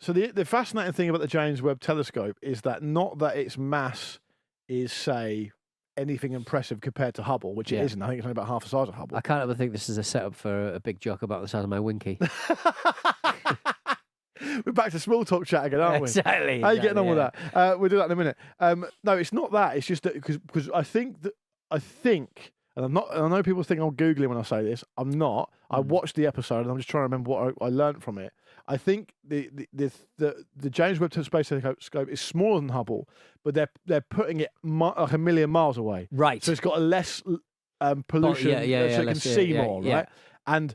So the fascinating thing about the James Webb Telescope is that not that its mass is, say, anything impressive compared to Hubble, which it isn't. I think it's only about half the size of Hubble. I can't ever think this is a setup for a big joke about the size of my winky. We're back to small talk chat again, aren't we? Exactly. How are you getting on with that? We'll do that in a minute. No, it's not that. It's just that because I think, and I'm not. And I know people think I'm googling when I say this. I'm not. I watched the episode and I'm just trying to remember what I learned from it. I think the James Webb Space Telescope is smaller than Hubble, but they're putting it like a million miles away. Right. So it's got a less pollution, so it can see more, right? And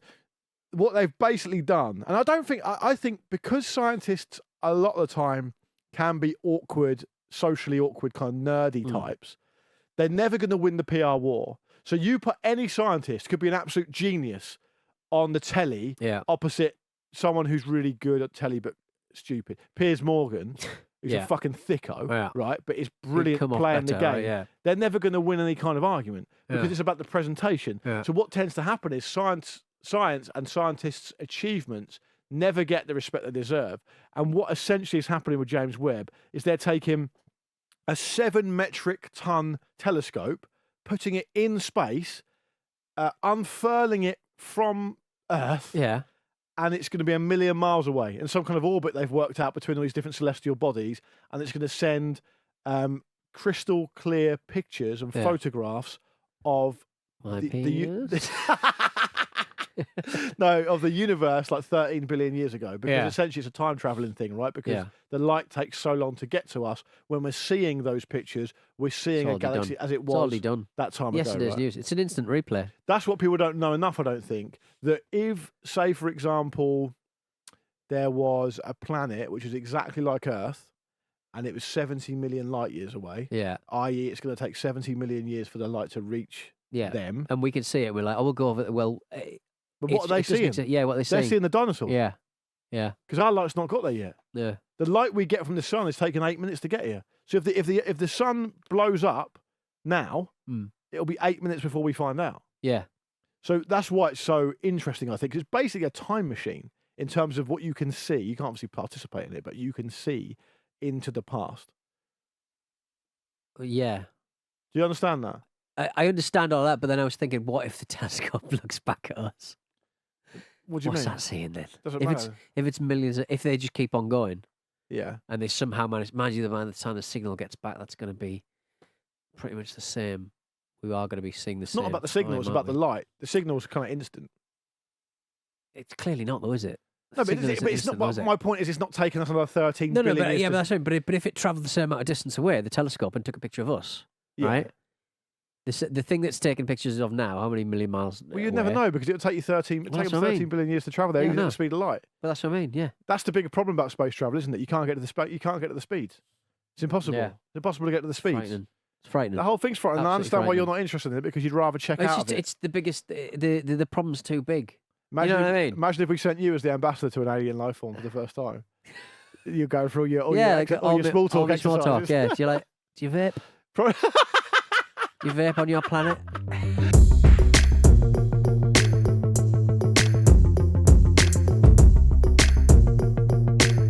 what they've basically done, and I think because scientists a lot of the time can be awkward, socially awkward, kind of nerdy types, they're never going to win the PR war. So you put any scientist, could be an absolute genius, on the telly opposite someone who's really good at telly but stupid. Piers Morgan, who's a fucking thicko, right? But is brilliant playing the game. They're never going to win any kind of argument because it's about the presentation. So what tends to happen is science and scientists' achievements never get the respect they deserve. And what essentially is happening with James Webb is they're taking a 7 metric ton telescope, putting it in space, unfurling it from Earth. Yeah. And it's going to be a million miles away in some kind of orbit they've worked out between all these different celestial bodies. And it's going to send crystal clear pictures and photographs of my penis. No, of the universe like 13 billion years ago, because essentially it's a time traveling thing, right? Because the light takes so long to get to us. When we're seeing those pictures, we're seeing a galaxy as it was that time ago. Yes, it is news. It's an instant replay. That's what people don't know enough, I don't think. That if, say, for example, there was a planet which is exactly like Earth, and it was 70 million light years away, i.e. it's going to take 70 million years for the light to reach them. And we can see it. We're like, we'll go over it. Well, but what are they seeing? What they're seeing. They're seeing the dinosaurs. Yeah. Because our light's not got there yet. Yeah. The light we get from the sun is taking 8 minutes to get here. So if the sun blows up now, it'll be 8 minutes before we find out. Yeah. So that's why it's so interesting, I think. 'Cause it's basically a time machine in terms of what you can see. You can't obviously participate in it, but you can see into the past. Yeah. Do you understand that? I understand all that, but then I was thinking, what if the telescope looks back at us? What do you mean? What's that saying then? Doesn't matter. If it's millions, if they just keep on going, and they somehow manage the time the signal gets back, that's going to be pretty much the same. We are going to be seeing the same. It's not about the signal; it's about the light. The signal's kind of instant. It's clearly not, though, is it? No, but it's not. My point is, it's not taking us another 13 billion but, years. But that's right. But if it travelled the same amount of distance away, the telescope, and took a picture of us, right? The thing that's taking pictures of now, how many million miles? Well, you'd never know because it would take you 13 billion years to travel there, even at the speed of light. But that's what I mean. Yeah, that's the bigger problem about space travel, isn't it? You can't get to the speeds. It's impossible. Yeah. It's impossible to get to the speeds. It's frightening. The whole thing's frightening. I understand why you're not interested in it because you'd rather check out of it. It's the biggest. The problem's too big. Imagine you know what I mean? Imagine if we sent you as the ambassador to an alien life form for the first time. You go through all your small talk exercises. Yeah. Do you vape? You vape on your planet?